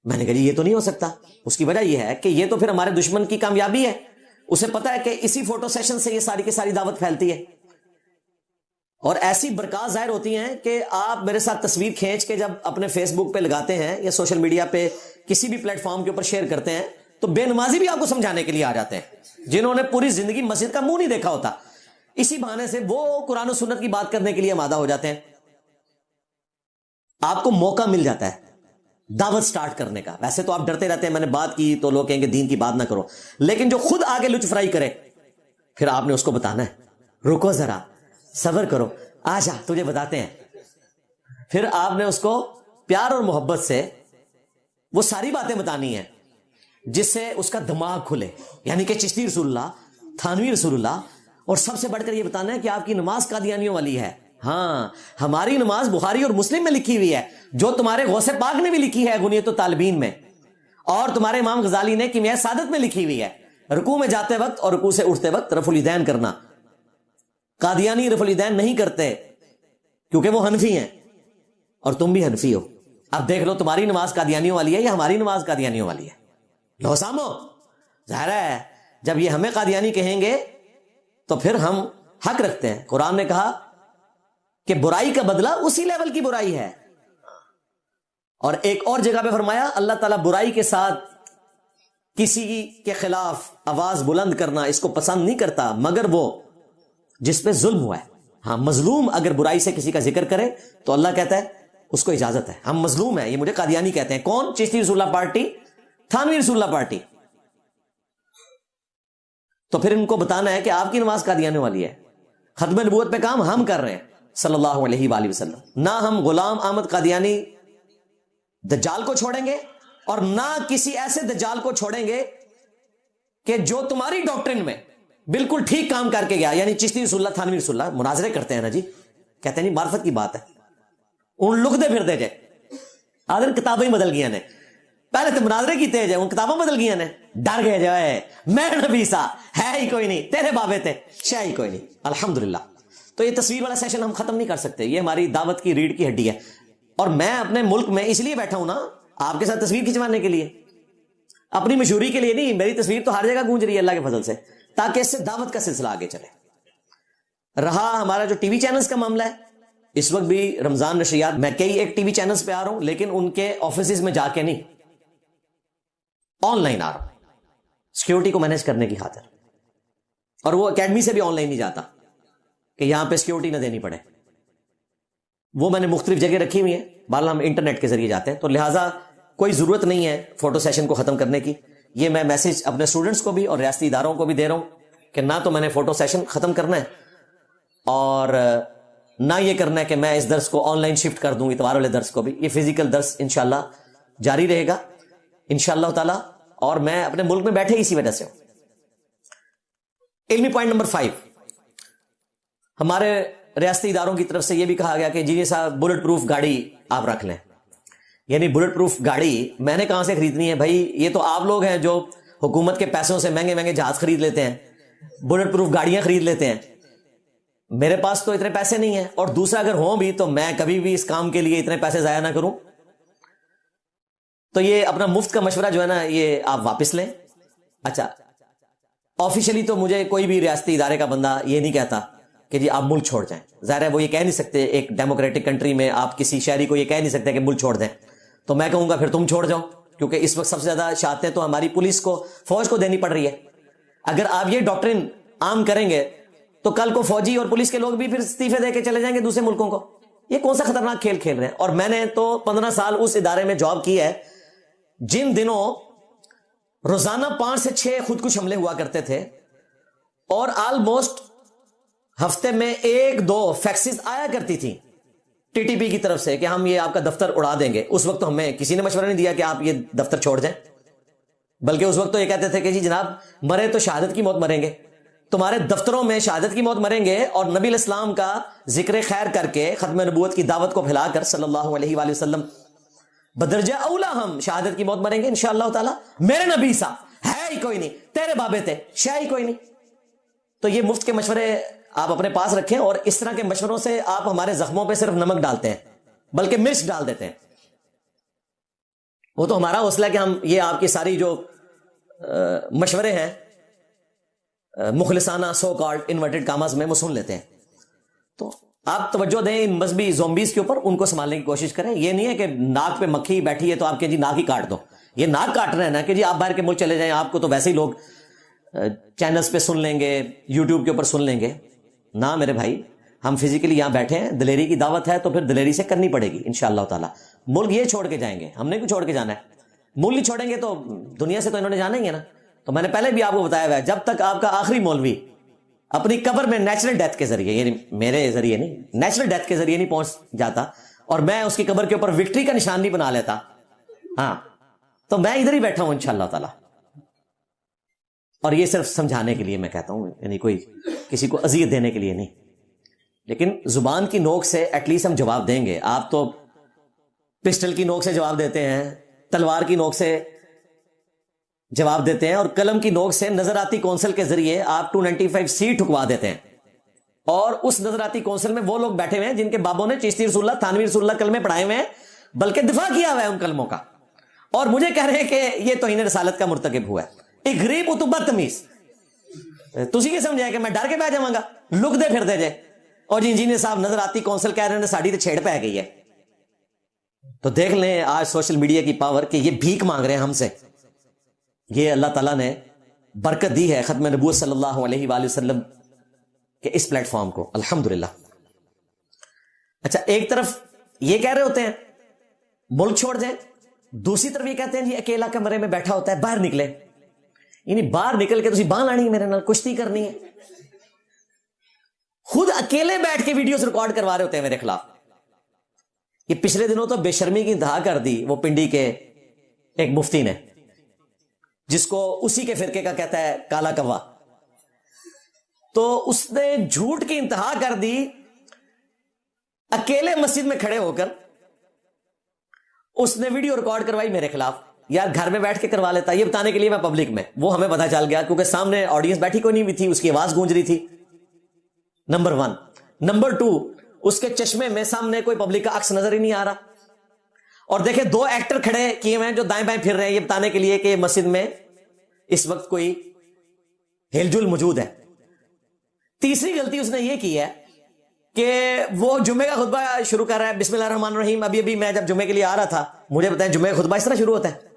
میں نے کہا جی یہ تو نہیں ہو سکتا. اس کی وجہ یہ ہے کہ یہ تو پھر ہمارے دشمن کی کامیابی ہے, اسے پتا ہے کہ اسی فوٹو سیشن سے یہ ساری کی ساری دعوت پھیلتی ہے, اور ایسی برکات ظاہر ہوتی ہیں کہ آپ میرے ساتھ تصویر کھینچ کے جب اپنے فیس بک پہ لگاتے ہیں یا سوشل میڈیا پہ کسی بھی پلیٹ فارم کے اوپر شیئر کرتے ہیں, تو بے نمازی بھی آپ کو سمجھانے کے لیے آ جاتے ہیں, جنہوں نے پوری زندگی مسجد کا منہ نہیں دیکھا ہوتا. اسی بہانے سے وہ قرآن و سنت کی بات کرنے کے لیے آمادہ ہو جاتے ہیں. آپ کو موقع مل جاتا ہے دعوت سٹارٹ کرنے کا. ویسے تو آپ ڈرتے رہتے ہیں, میں نے بات کی تو لوگ کہیں گے دین کی بات نہ کرو, لیکن جو خود آگے لچ فرائی کرے, پھر آپ نے اس کو بتانا ہے, رکو ذرا صبر کرو, آجا تجھے بتاتے ہیں. پھر آپ نے اس کو پیار اور محبت سے وہ ساری باتیں بتانی ہیں جس سے اس کا دماغ کھلے, یعنی کہ چشتی رسول اللہ, تھانوی رسول اللہ, اور سب سے بڑھ کر یہ بتانا ہے کہ آپ کی نماز قادیانیوں والی ہے. ہاں, ہماری نماز بخاری اور مسلم میں لکھی ہوئی ہے, جو تمہارے غوث پاک نے بھی لکھی ہے غنیت الطالبین میں, اور تمہارے امام غزالی نے کیمیائے سعادت میں لکھی ہوئی ہے. رکوع میں جاتے وقت اور رکوع سے اٹھتے وقت رفع الیدین کرنا. قادیانی رفع الیدین نہیں کرتے کیونکہ وہ حنفی ہیں, اور تم بھی حنفی ہو. اب دیکھ لو تمہاری نماز قادیانیوں والی ہے یا ہماری نماز قادیانیوں والی ہے. لو سامو, ظاہر ہے جب یہ ہمیں قادیانی کہیں گے تو پھر ہم حق رکھتے ہیں. قرآن نے کہا کہ برائی کا بدلہ اسی لیول کی برائی ہے, اور ایک اور جگہ پہ فرمایا اللہ تعالیٰ برائی کے ساتھ کسی کے خلاف آواز بلند کرنا اس کو پسند نہیں کرتا مگر وہ جس پہ ظلم ہوا ہے. ہاں, مظلوم اگر برائی سے کسی کا ذکر کرے تو اللہ کہتا ہے اس کو اجازت ہے, ہم مظلوم ہیں, یہ مجھے قادیانی کہتے ہیں. کون؟ چشتی رسول اللہ پارٹی, تھانوی رسول اللہ پارٹی. تو پھر ان کو بتانا ہے کہ آپ کی نماز قادیانی والی ہے. ختم نبوت پہ کام ہم کر رہے ہیں صلی اللہ علیہ وآلہ وسلم. نہ ہم غلام احمد قادیانی دجال کو چھوڑیں گے, اور نہ کسی ایسے دجال کو چھوڑیں گے کہ جو تمہاری ڈاکٹرن میں بالکل ٹھیک کام کر کے گیا. یعنی چشتی رسول اللہ, تھانوی رسول اللہ مناظرے کرتے ہیں نا جی, کہتے ہیں نہیں معرفت کی بات ہے, ان لکھ دے پھر دے جائے, آدھر کتابیں بدل گیا نے, پہلے تو مناظرے کی تیج ہے, ان کتابیں بدل گیا نے, ڈر گئے جو ہے, میں نبی سا ہے ہی کوئی نہیں, تیرے بابے تھے شے ہی کوئی نہیں. الحمدللہ. تو یہ تصویر والا سیشن ہم ختم نہیں کر سکتے, یہ ہماری دعوت کی ریڑھ کی ہڈی ہے. اور میں اپنے ملک میں اس لیے بیٹھا ہوں نا, آپ کے ساتھ تصویر کھنچوانے کے لیے, اپنی مشہوری کے لیے نہیں. میری تصویر تو ہر جگہ گونج رہی ہے اللہ کے فضل سے, تاکہ اس سے دعوت کا سلسلہ آگے چلے. رہا ہمارا جو ٹی وی چینلز کا معاملہ ہے, اس وقت بھی رمضان نشریات میں کئی ایک ٹی وی چینلز پہ آ رہا ہوں, لیکن ان کے آفیسز میں جا کے نہیں, آن لائن آ رہا ہوں سیکیورٹی کو مینیج کرنے کی خاطر. اور وہ اکیڈمی سے بھی آن لائن نہیں جاتا کہ یہاں پہ سیکیورٹی نہ دینی پڑے, وہ میں نے مختلف جگہ رکھی ہوئی ہیں. بہرحال ہم انٹرنیٹ کے ذریعے جاتے ہیں, تو لہٰذا کوئی ضرورت نہیں ہے فوٹو سیشن کو ختم کرنے کی. یہ میں میسج اپنے اسٹوڈنٹس کو بھی اور ریاستی اداروں کو بھی دے رہا ہوں کہ نہ تو میں نے فوٹو سیشن ختم کرنا ہے, اور نہ یہ کرنا ہے کہ میں اس درس کو آن لائن شفٹ کر دوں اتوار والے درس کو بھی. یہ فزیکل درس انشاءاللہ جاری رہے گا انشاءاللہ تعالی, اور میں اپنے ملک میں بیٹھے اسی وجہ سے ہوں. علمی پوائنٹ نمبر 5, ہمارے ریاستی اداروں کی طرف سے یہ بھی کہا گیا کہ جی صاحب بلٹ پروف گاڑی آپ رکھ لیں. یعنی بلٹ پروف گاڑی میں نے کہاں سے خریدنی ہے بھائی؟ یہ تو آپ لوگ ہیں جو حکومت کے پیسوں سے مہنگے مہنگے جہاز خرید لیتے ہیں, بلٹ پروف گاڑیاں خرید لیتے ہیں. میرے پاس تو اتنے پیسے نہیں ہیں, اور دوسرا اگر ہوں بھی تو میں کبھی بھی اس کام کے لیے اتنے پیسے ضائع نہ کروں. تو یہ اپنا مفت کا مشورہ جو ہے نا, یہ آپ واپس لیں. اچھا, آفیشلی تو مجھے کوئی بھی ریاستی ادارے کا بندہ یہ نہیں کہتا کہ جی آپ ملک چھوڑ جائیں. ظاہر ہے وہ یہ کہہ نہیں سکتے, ایک ڈیموکریٹک کنٹری میں آپ کسی شہری کو یہ کہہ نہیں سکتے کہ ملک چھوڑ دیں. تو میں کہوں گا پھر تم چھوڑ جاؤ, کیونکہ اس وقت سب سے زیادہ شہادتیں تو ہماری پولیس کو, فوج کو دینی پڑ رہی ہے. اگر آپ یہ ڈاکٹرن عام کریں گے تو کل کو فوجی اور پولیس کے لوگ بھی پھر استعفے دے کے چلے جائیں گے دوسرے ملکوں کو. یہ کون سا خطرناک کھیل کھیل رہے ہیں؟ اور میں نے تو 15 سال اس ادارے میں جاب کی ہے جن دنوں روزانہ 5 سے 6 خودکش حملے ہوا کرتے تھے، اور آلموسٹ ہفتے میں 1-2 فیکسز آیا کرتی تھی ٹی ٹی پی کی طرف سے کہ ہم یہ آپ کا دفتر اڑا دیں گے. اس وقت تو ہمیں کسی نے مشورہ نہیں دیا کہ آپ یہ دفتر چھوڑ دیں، بلکہ اس وقت تو یہ کہتے تھے کہ جی جناب مرے تو شہادت کی موت مریں گے، تمہارے دفتروں میں شہادت کی موت مریں گے. اور نبی علیہ السلام کا ذکر خیر کر کے ختم نبوت کی دعوت کو پھیلا کر صلی اللہ علیہ وآلہ وسلم بدرجہ اولا ہم شہادت کی موت مریں گے انشاءاللہ تعالی. میرے نبی صاحب ہے ہی کوئی نہیں، تیرے بابے تھے شے ہی کوئی نہیں. تو یہ مفت کے مشورے آپ اپنے پاس رکھیں، اور اس طرح کے مشوروں سے آپ ہمارے زخموں پہ صرف نمک ڈالتے ہیں بلکہ مرچ ڈال دیتے ہیں. وہ تو ہمارا حوصلہ ہے کہ ہم یہ آپ کی ساری جو مشورے ہیں مخلصانہ سو کالڈ انورٹڈ کاماز میں وہ سن لیتے ہیں. تو آپ توجہ دیں ان مذہبی زومبیز کے اوپر، ان کو سنبھالنے کی کوشش کریں. یہ نہیں ہے کہ ناک پہ مکھی بیٹھی ہے تو آپ کہ جی ناک ہی کاٹ دو. یہ ناک کاٹ رہے ہیں نا کہ جی آپ باہر کے ملک چلے جائیں، آپ کو تو ویسے ہی لوگ چینلز پہ سن لیں گے، یوٹیوب کے اوپر سن لیں گے. نہ میرے بھائی، ہم فزیکلی یہاں بیٹھے ہیں، دلیری کی دعوت ہے تو پھر دلیری سے کرنی پڑے گی انشاءاللہ تعالی. ملک یہ چھوڑ کے جائیں گے، ہم نے کیوں چھوڑ کے جانا ہے؟ ملک نہیں چھوڑیں گے تو دنیا سے تو انہوں نے جانا ہی ہے نا. تو میں نے پہلے بھی آپ کو بتایا ہوا ہے، جب تک آپ کا آخری مولوی اپنی قبر میں نیچرل ڈیتھ کے ذریعے، یعنی میرے ذریعے نہیں، نیچرل ڈیتھ کے ذریعے نہیں پہنچ جاتا اور میں اس کی قبر کے اوپر وکٹری کا نشان نہیں بنا لیتا، ہاں تو میں ادھر ہی بیٹھا ہوں انشاءاللہ تعالی. اور یہ صرف سمجھانے کے لیے میں کہتا ہوں، یعنی کوئی کسی کو اذیت دینے کے لیے نہیں. لیکن زبان کی نوک سے ایٹ لیسٹ ہم جواب دیں گے. آپ تو پسٹل کی نوک سے جواب دیتے ہیں، تلوار کی نوک سے جواب دیتے ہیں، اور قلم کی نوک سے نظراتی کونسل کے ذریعے آپ 295 سیٹ ٹھکوا دیتے ہیں. اور اس نظراتی کونسل میں وہ لوگ بیٹھے ہوئے ہیں جن کے بابوں نے چشتی رسول اللہ، تھانوی رسول اللہ کلمے پڑھائے ہوئے ہیں، بلکہ دفاع کیا ہوا ہے ان کلموں کا، اور مجھے کہہ رہے ہیں کہ یہ توہین رسالت کا مرتکب ہوا ہے. ایک غریب اتبا تمیز تسی کی سمجھے کہ میں ڈر کے بیٹھ جاؤں گا، لک دے پھر دے جائے. اور جی انجینئر صاحب نظراتی کونسل کہہ رہے ہیں ساڑی تو چھیڑ پہ گئی ہے. تو دیکھ لیں آج سوشل میڈیا کی پاور کہ یہ بھیک مانگ رہے ہیں ہم سے. یہ اللہ تعالیٰ نے برکت دی ہے ختم نبوت صلی اللہ علیہ وآلہ وسلم کے اس پلیٹ فارم کو، الحمدللہ. اچھا، ایک طرف یہ کہہ رہے ہوتے ہیں ملک چھوڑ جائیں، دوسری طرف یہ کہتے ہیں جی اکیلا کمرے میں بیٹھا ہوتا ہے باہر نکلے. یعنی باہر نکل کے تسی باں لانی ہے، میرے نال کشتی کرنی ہے. خود اکیلے بیٹھ کے ویڈیوز ریکارڈ کروا رہے ہوتے ہیں میرے خلاف. یہ پچھلے دنوں تو بے شرمی کی انتہا کر دی وہ پنڈی کے ایک مفتی نے، جس کو اسی کے فرقے کا کہتا ہے کالا کوا. تو اس نے جھوٹ کی انتہا کر دی، اکیلے مسجد میں کھڑے ہو کر اس نے ویڈیو ریکارڈ کروائی میرے خلاف. یار گھر میں بیٹھ کے کروا لیتا، یہ بتانے کے لیے میں پبلک میں، وہ ہمیں پتا چل گیا کیونکہ سامنے آڈینس بیٹھی کوئی نہیں بھی تھی، اس کی آواز گونج رہی تھی. نمبر 1. نمبر 2، اس کے چشمے میں سامنے کوئی پبلک کا عکس نظر ہی نہیں آ رہا. اور دیکھیں 2 ایکٹر کھڑے کیے ہوئے ہیں جو دائیں بائیں پھر رہے ہیں، یہ بتانے کے لیے کہ مسجد میں اس وقت کوئی ہل جل موجود ہے. تیسری غلطی اس نے یہ کی ہے کہ وہ جمعے کا خطبہ شروع کر رہا ہے، بسم اللہ الرحمن الرحیم. ابھی میں جب جمعے کے لیے آ رہا تھا، مجھے بتائیں جمعے کا خطبہ اس طرح شروع ہوتا ہے؟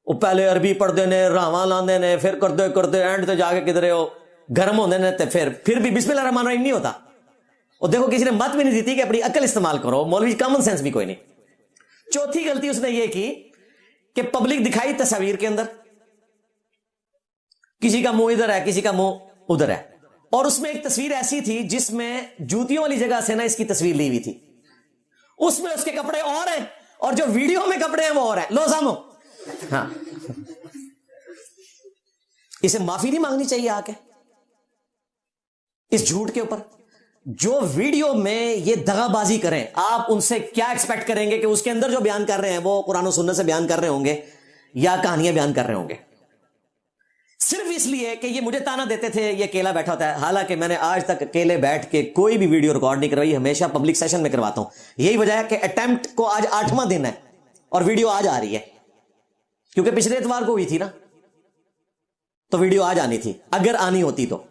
وہ پہلے عربی پڑھتے نے، راواں لاندے نے، پھر کرتے اینڈ تے جا کے کدھر ہو گرم ہوندے نے، پھر بھی بسم اللہ الرحمن الرحیم نہیں ہوتا. اور دیکھو کسی نے مت بھی نہیں دیتی کہ اپنی عقل استعمال کرو، مولوی کامن سینس بھی کوئی نہیں. چوتھی غلطی اس نے یہ کی کہ پبلک دکھائی تصاویر کے اندر، کسی کا منہ ادھر ہے، کسی کا منہ ادھر ہے، اور اس میں ایک تصویر ایسی تھی جس میں جوتیوں والی جگہ سے نا اس کی تصویر لی ہوئی تھی. اس میں اس کے کپڑے اور ہیں اور جو ویڈیو میں کپڑے ہیں وہ اور ہیں. لو سامو، ہاں اسے معافی نہیں مانگنی چاہیے آ کے اس جھوٹ کے اوپر. جو ویڈیو میں یہ دغا بازی کریں، آپ ان سے کیا ایکسپیکٹ کریں گے کہ اس کے اندر جو بیان کر رہے ہیں وہ قرآن و سنت سے بیان کر رہے ہوں گے یا کہانیاں بیان کر رہے ہوں گے؟ صرف اس لیے کہ یہ مجھے تانا دیتے تھے یہ اکیلا بیٹھا ہوتا ہے. حالانکہ میں نے آج تک اکیلے بیٹھ کے کوئی بھی ویڈیو ریکارڈ نہیں کروائی، ہمیشہ پبلک سیشن میں کرواتا ہوں. یہی وجہ ہے کہ اٹیمپٹ کو آج 8واں دن ہے اور ویڈیو آج آ رہی ہے، کیونکہ پچھلے اتوار کو ہوئی تھی نا، تو ویڈیو آج آنی تھی اگر آنی ہوتی تو.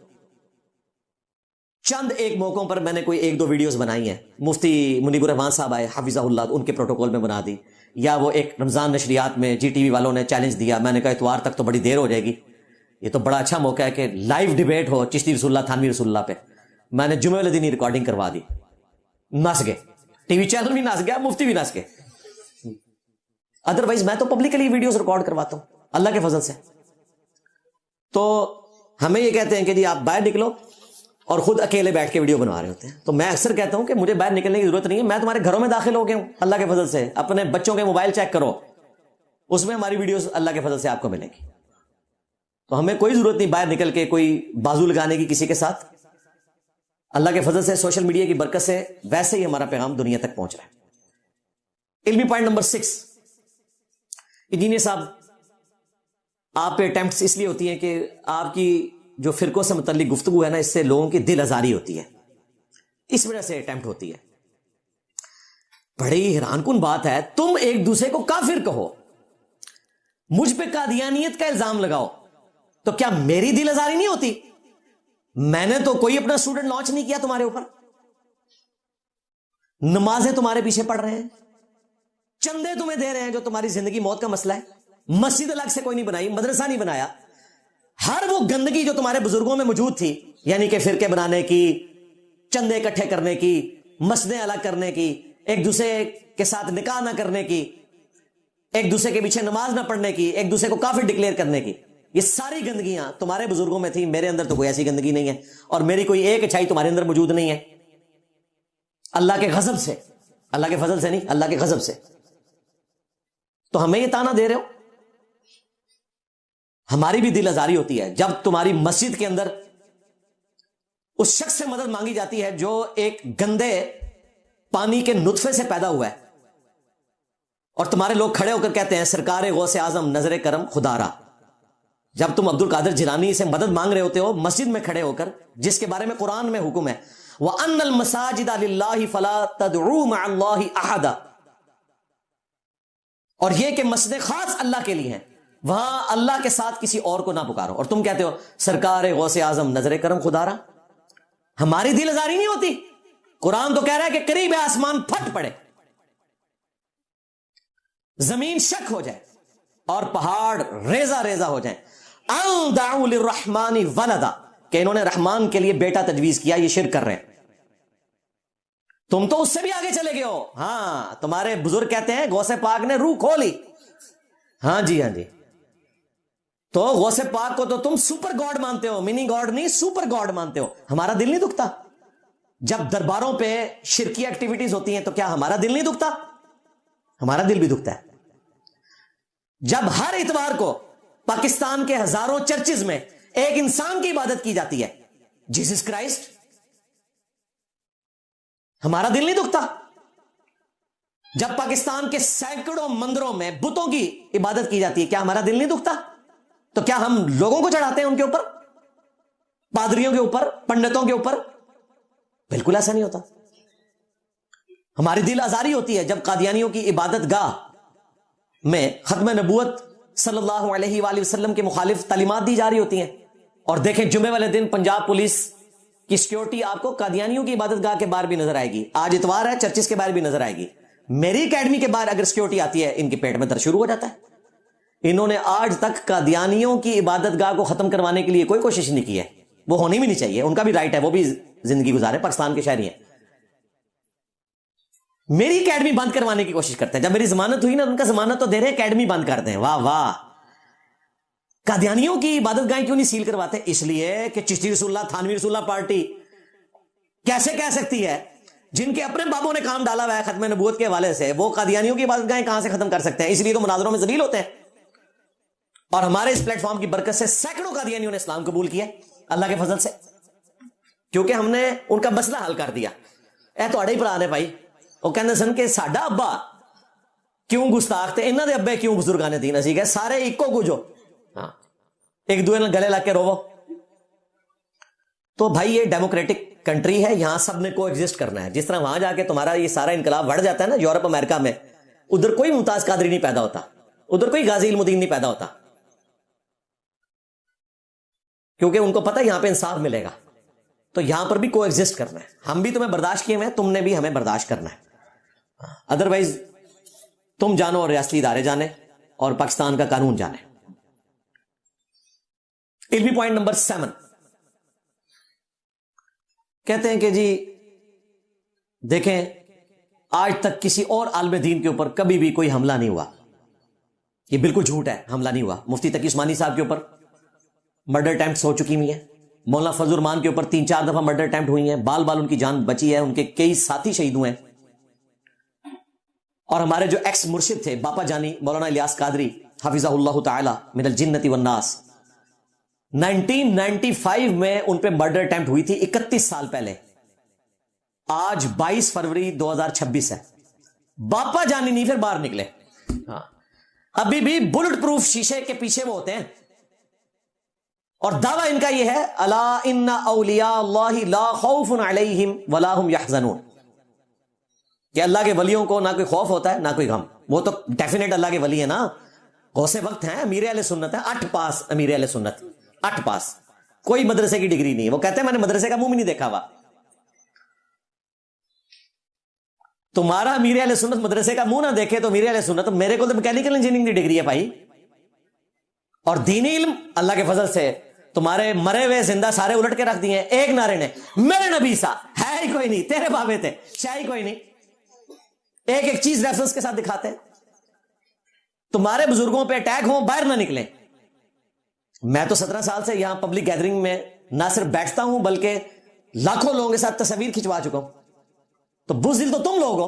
چند ایک موقعوں پر میں نے کوئی 1-2 ویڈیوز بنائی ہیں. مفتی منیب الرحمان صاحب آئے حفظہ اللہ، ان کے پروٹوکول میں بنا دی، یا وہ ایک رمضان نشریات میں جی ٹی وی والوں نے چیلنج دیا، میں نے کہا اتوار تک تو بڑی دیر ہو جائے گی، یہ تو بڑا اچھا موقع ہے کہ لائیو ڈیبیٹ ہو چشتی رسول اللہ تھانوی رسول اللہ پہ. میں نے جمعے والے دن ہی ریکارڈنگ کروا دی, نس گئے, ٹی وی چینل بھی نس گیا, مفتی بھی نس گئے. ادروائز میں تو پبلکلی ویڈیوز ریکارڈ کرواتا ہوں اللہ کے فضل سے. تو ہمیں یہ کہتے ہیں کہ جی آپ باہر نکلو اور خود اکیلے بیٹھ کے ویڈیو بنوا رہے ہوتے ہیں. تو میں اکثر کہتا ہوں کہ مجھے باہر نکلنے کی ضرورت نہیں ہے, میں تمہارے گھروں میں داخل ہو گیا ہوں اللہ کے فضل سے. اپنے بچوں کے موبائل چیک کرو, اس میں ہماری ویڈیوز اللہ کے فضل سے آپ کو ملیں گی. تو ہمیں کوئی ضرورت نہیں باہر نکل کے کوئی بازو لگانے کی کسی کے ساتھ. اللہ کے فضل سے سوشل میڈیا کی برکت سے ویسے ہی ہمارا پیغام دنیا تک پہنچ رہا ہے. علمی پوائنٹ نمبر 6, انجینئر صاحب آپ پہ اٹیمپٹس اس لیے ہوتی ہیں کہ آپ کی جو فرقوں سے متعلق گفتگو ہے نا, اس سے لوگوں کی دل آزاری ہوتی ہے, اس وجہ سے اٹیمپٹ ہوتی ہے. بڑی حیران کن بات ہے, تم ایک دوسرے کو کافر کہو, مجھ پہ قادیانیت کا الزام لگاؤ, تو کیا میری دل آزاری نہیں ہوتی؟ میں نے تو کوئی اپنا اسٹوڈنٹ لانچ نہیں کیا تمہارے اوپر. نمازیں تمہارے پیچھے پڑھ رہے ہیں, چندے تمہیں دے رہے ہیں جو تمہاری زندگی موت کا مسئلہ ہے. مسجد الگ سے کوئی نہیں بنائی, مدرسہ نہیں بنایا. ہر وہ گندگی جو تمہارے بزرگوں میں موجود تھی, یعنی کہ فرقے بنانے کی, چندے اکٹھے کرنے کی, مسجدیں الگ کرنے کی, ایک دوسرے کے ساتھ نکاح نہ کرنے کی, ایک دوسرے کے پیچھے نماز نہ پڑھنے کی, ایک دوسرے کو کافر ڈکلیئر کرنے کی, یہ ساری گندگیاں تمہارے بزرگوں میں تھی. میرے اندر تو کوئی ایسی گندگی نہیں ہے, اور میری کوئی ایک اچھائی تمہارے اندر موجود نہیں ہے. اللہ کے غضب سے, اللہ کے فضل سے نہیں, اللہ کے غضب سے. تو ہمیں یہ تانا دے رہے ہو. ہماری بھی دل آزاری ہوتی ہے جب تمہاری مسجد کے اندر اس شخص سے مدد مانگی جاتی ہے جو ایک گندے پانی کے نطفے سے پیدا ہوا ہے, اور تمہارے لوگ کھڑے ہو کر کہتے ہیں سرکار غوث اعظم نظر کرم خدا را. جب تم عبد القادر جیلانی سے مدد مانگ رہے ہوتے ہو مسجد میں کھڑے ہو کر, جس کے بارے میں قرآن میں حکم ہے وَأَنَّ الْمَسَاجِدَ لِلَّهِ فَلَا تَدْعُوا مَعَ اللَّهِ أَحَدًا, اور یہ کہ مسجد خاص اللہ کے لیے ہیں, وہاں اللہ کے ساتھ کسی اور کو نہ پکارو. اور تم کہتے ہو سرکار غوث اعظم نظر کرم خدا را. ہماری دل آزاری نہیں ہوتی. قرآن تو کہہ رہا ہے کہ قریب آسمان پھٹ پڑے, زمین شک ہو جائے, اور پہاڑ ریزہ ریزہ ہو جائیں. ان دعوا للرحمن ولدا, کہ انہوں نے رحمان کے لیے بیٹا تجویز کیا, یہ شرک کر رہے ہیں. تم تو اس سے بھی آگے چلے گئے ہو. ہاں, تمہارے بزرگ کہتے ہیں غوث پاک نے روح کھولی. ہاں جی, ہاں جی. تو غوث پاک کو تو تم سپر گاڈ مانتے ہو, منی گاڈ نہیں, سپر گاڈ مانتے ہو. ہمارا دل نہیں دکھتا جب درباروں پہ شرکی ایکٹیویٹیز ہوتی ہیں؟ تو کیا ہمارا دل نہیں دکھتا؟ ہمارا دل بھی دکھتا ہے. جب ہر اتوار کو پاکستان کے ہزاروں چرچز میں ایک انسان کی عبادت کی جاتی ہے, جیسس کرائسٹ, ہمارا دل نہیں دکھتا. جب پاکستان کے سینکڑوں مندروں میں بتوں کی عبادت کی جاتی ہے, کیا ہمارا دل نہیں دکھتا؟ تو کیا ہم لوگوں کو چڑھاتے ہیں ان کے اوپر, پادریوں کے اوپر, پنڈتوں کے اوپر؟ بالکل ایسا نہیں ہوتا. ہماری دل آزاری ہوتی ہے جب قادیانیوں کی عبادت گاہ میں ختم نبوت صلی اللہ علیہ وآلہ وسلم کے مخالف تعلیمات دی جا رہی ہوتی ہیں. اور دیکھیں جمعے والے دن پنجاب پولیس کی سیکیورٹی آپ کو قادیانیوں کی عبادت گاہ کے باہر بھی نظر آئے گی. آج اتوار ہے, چرچز کے باہر بھی نظر آئے گی. میری اکیڈمی کے باہر اگر سیکیورٹی آتی ہے, ان کے پیٹ میں درد شروع ہو جاتا ہے. انہوں نے آج تک قادیانیوں کی عبادت گاہ کو ختم کروانے کے لیے کوئی کوشش نہیں کی ہے. وہ ہونی بھی نہیں چاہیے, ان کا بھی رائٹ ہے, وہ بھی زندگی گزارے, پاکستان کے شہری ہیں. میری اکیڈمی بند کروانے کی کوشش کرتے ہیں. جب میری ضمانت ہوئی نا, ان کا ضمانت تو دے رہے, اکیڈمی بند کر دیں. واہ واہ. قادیانیوں کی عبادت گاہیں کیوں نہیں سیل کرواتے؟ اس لیے کہ چشتی رسول اللہ تھانوی رسول اللہ پارٹی کیسے کہہ سکتی ہے, جن کے اپنے بابوں نے کام ڈالا ہوا ہے ختم نبوت کے حوالے سے, وہ قادیانیوں کی عبادت گاہیں کہاں سے ختم کر سکتے ہیں؟ اس لیے تو مناظروں میں ذلیل ہوتے ہیں. اور ہمارے اس پلیٹ فارم کی برکت سے سینکڑوں قادیانیوں نے اسلام قبول کیا اللہ کے فضل سے, کیونکہ ہم نے ان کا مسئلہ حل کر دیا. اے تو اڑے ہی پرا نے بھائی, وہ کہتے سن کہ ساڈا ابا کیوں گستاخ تھے, انہاں دے ابے کیوں بزرگانے دین, اسی کہ سارے ایکو کچھو, ہاں ایک دوسرے گلے لگ کے روو. تو بھائی یہ ڈیموکریٹک کنٹری ہے, یہاں سب نے کو ایگزسٹ کرنا ہے. جس طرح وہاں جا کے تمہارا یہ سارا انقلاب بڑھ جاتا ہے نا یورپ امریکہ میں, ادھر کوئی ممتاز قادری نہیں پیدا ہوتا, ادھر کوئی غازی علم الدین نہیں پیدا ہوتا, کیونکہ ان کو پتہ یہاں پہ انصاف ملے گا. تو یہاں پر بھی کو ایگزسٹ کرنا ہے. ہم بھی تمہیں برداشت کیے ہوئے ہیں, تم نے بھی ہمیں برداشت کرنا ہے. ادروائز تم جانو اور ریاستی ادارے جانے اور پاکستان کا قانون جانے. علمی پوائنٹ نمبر 7 کہتے ہیں کہ جی دیکھیں آج تک کسی اور عالم دین کے اوپر کبھی بھی کوئی حملہ نہیں ہوا. یہ بالکل جھوٹ ہے, حملہ نہیں ہوا. مفتی تقی عثمانی صاحب کے اوپر مرڈر اٹیمپٹس ہو چکی ہوئی ہیں. مولانا فضل الرحمان کے اوپر 3-4 دفعہ مرڈر اٹیمپٹ ہوئی ہیں. بال بال ان کی جان بچی ہے, ان کے کئی ساتھی شہید ہوئے ہیں. اور ہمارے جو ایکس مرشد تھے باپا جانی مولانا الیاس قادری حفظہ اللہ تعالی من الجنت والناس, 1995 میں ان پہ مرڈر اٹیمپٹ ہوئی تھی, 31 سال پہلے. آج 22 فروری 2026 ہے. باپا جانی نہیں پھر باہر نکلے. ہاں ابھی بھی بلٹ پروف شیشے کے پیچھے وہ ہوتے ہیں, اور دعویٰ ان کا یہ ہے الا ان اولیاء اللہ لا خوف علیہم ولا هم یحزنون, کہ اللہ کے ولیوں کو نہ کوئی خوف ہوتا ہے نہ کوئی غم. وہ تو ڈیفینیٹ اللہ کے ولی ہے نا, غوث وقت ہیں, امیر اہل سنت ہے, 8 پاس امیر اہل سنت, 8 پاس, کوئی مدرسے کی ڈگری نہیں. وہ کہتے ہیں میں نے مدرسے کا منہ بھی نہیں دیکھا ہوا. تمہارا امیر اہل سنت مدرسے کا منہ نہ دیکھے تو امیر اہل سنت, میرے کو تو میکینیکل انجینئرنگ کی ڈگری ہے بھائی, اور دینی علم اللہ کے فضل سے تمہارے مرے ہوئے زندہ سارے الٹ کے رکھ دیے ہیں. ایک نعرے نے میرے نبی سا ہے ہی کوئی نہیں, تیرے بابے تھے شاہی کوئی نہیں, ایک ایک چیز ریفرنس کے ساتھ دکھاتے ہیں. تمہارے بزرگوں پہ اٹیک ہوں باہر نہ نکلیں. میں تو 17 سال سے یہاں پبلک گیدرنگ میں نہ صرف بیٹھتا ہوں بلکہ لاکھوں لوگوں کے ساتھ تصویر کھنچوا چکا ہوں. تو بزدل تو تم لوگ ہو,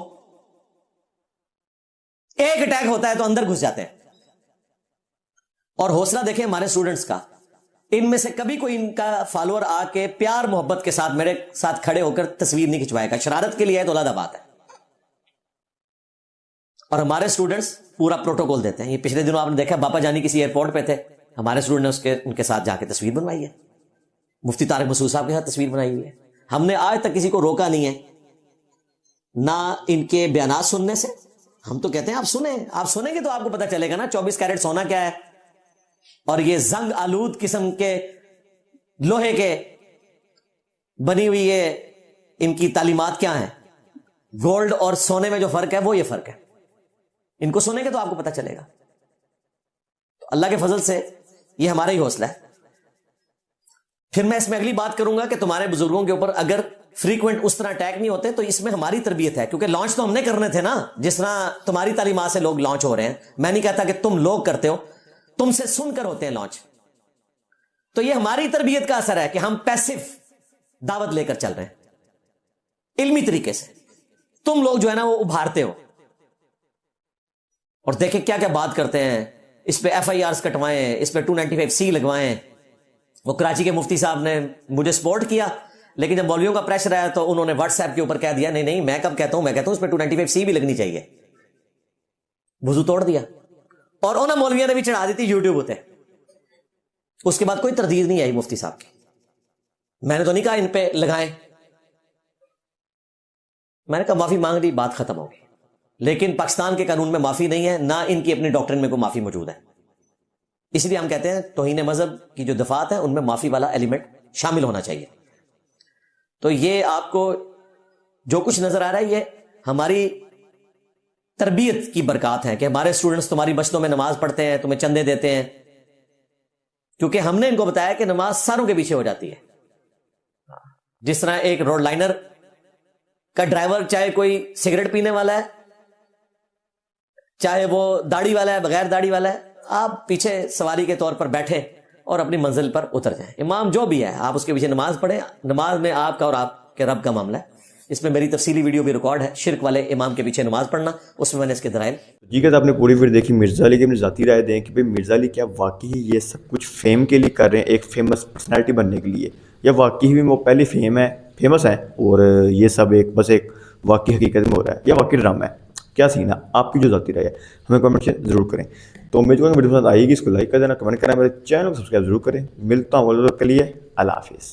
ایک اٹیک ہوتا ہے تو اندر گھس جاتے ہیں. اور حوصلہ دیکھیں ہمارے اسٹوڈنٹس کا, ان میں سے کبھی کوئی ان کا فالوور آ کے پیار محبت کے ساتھ میرے ساتھ کھڑے ہو کر تصویر نہیں کھنچوائے گا. شرارت کے لیے ہے تو علیحدہ بات ہے. اور ہمارے اسٹوڈنٹس پورا پروٹوکول دیتے ہیں. یہ پچھلے دنوں آپ نے دیکھا باپا جانی کسی ایئرپورٹ پہ تھے, ہمارے اسٹوڈنٹ نے ان کے ساتھ جا کے تصویر بنوائی ہے. مفتی طارق مسعود صاحب کے ساتھ تصویر بنائی ہوئی ہے. ہم نے آج تک کسی کو روکا نہیں ہے, نہ ان کے بیانات سننے سے. ہم تو کہتے ہیں آپ سنیں گے تو آپ کو پتا چلے گا نا 24 کیرٹ سونا کیا ہے, اور یہ زنگ آلود قسم کے لوہے کے بنی ہوئی یہ ان کی تعلیمات کیا ہیں. گولڈ اور سونے میں جو فرق ہے وہ یہ فرق ہے. ان کو سنیں گے تو آپ کو پتا چلے گا. تو اللہ کے فضل سے یہ ہمارا ہی حوصلہ ہے. پھر میں اس میں اگلی بات کروں گا کہ تمہارے بزرگوں کے اوپر اگر فریکوینٹ اس طرح اٹیک نہیں ہوتے تو اس میں ہماری تربیت ہے, کیونکہ لانچ تو ہم نے کرنے تھے نا, جس طرح تمہاری تعلیمات سے لوگ لانچ ہو رہے ہیں. میں نہیں کہتا کہ تم لوگ کرتے ہو, تم سے سن کر ہوتے ہیں لانچ. تو یہ ہماری تربیت کا اثر ہے کہ ہم پیسو دعوت لے کر چل رہے ہیں علمی طریقے سے. تم لوگ جو ہے نا وہ ابھارتے ہو, اور دیکھیں کیا کیا بات کرتے ہیں. اس پہ FIRs کٹوائیں, اس پہ 295C لگوائیں. وہ کراچی کے مفتی صاحب نے مجھے سپورٹ کیا, لیکن جب مولویوں کا پریشر آیا تو انہوں نے واٹس ایپ کے اوپر کہہ دیا نہیں میں کب کہتا ہوں, میں کہتا ہوں اس پہ 295C بھی لگنی چاہیے. وضو توڑ دیا, اور انہوں نے مولویوں نے بھی چڑھا دی تھی یوٹیوب ہوتے. اس کے بعد کوئی تردید نہیں آئی مفتی صاحب کی. میں نے تو نہیں کہا ان پہ لگائیں, میں نے کہا معافی مانگ لی, بات ختم ہوگی. لیکن پاکستان کے قانون میں معافی نہیں ہے, نہ ان کی اپنی ڈاکٹرن میں کوئی معافی موجود ہے. اس لیے ہم کہتے ہیں توہین مذہب کی جو دفعات ہیں ان میں معافی والا ایلیمنٹ شامل ہونا چاہیے. تو یہ آپ کو جو کچھ نظر آ رہا ہے یہ ہماری تربیت کی برکات ہیں کہ ہمارے اسٹوڈنٹس تمہاری مسجدوں میں نماز پڑھتے ہیں, تمہیں چندے دیتے ہیں, کیونکہ ہم نے ان کو بتایا کہ نماز ساروں کے پیچھے ہو جاتی ہے. جس طرح ایک روڈ لائنر کا ڈرائیور چاہے کوئی سگریٹ پینے والا ہے, چاہے وہ داڑھی والا ہے بغیر داڑھی والا ہے, آپ پیچھے سواری کے طور پر بیٹھے اور اپنی منزل پر اتر جائیں. امام جو بھی ہے آپ اس کے پیچھے نماز پڑھیں. نماز میں آپ کا اور آپ کے رب کا معاملہ ہے. اس میں میری تفصیلی ویڈیو بھی ریکارڈ ہے, شرک والے امام کے پیچھے نماز پڑھنا, اس میں نے اس کے دلائل. جی کہ آپ نے پوری ویڈیو دیکھی. مرزا علی کی اپنی ذاتی رائے دیں کہ مرزا علی کیا واقعی یہ سب کچھ فیم کے لیے کر رہے ہیں, ایک فیمس پرسنالٹی بننے کے لیے, یا واقعی بھی وہ پہلے فیمس ہیں اور یہ سب ایک بس ایک واقعی حقیقت میں ہو رہا ہے, یا واقعی ڈرامہ ہے. کیا سین ہے, آپ کی جو ذاتی رائے ہے ہمیں کمنٹ سے ضرور کریں. تو امید کروں کہ ویڈیو پسند آئے گی, اس کو لائک کر دینا, کمنٹ کرنا, میرے چینل کو سبسکرائب ضرور کریں. ملتا ہوں کے لیے اللہ حافظ.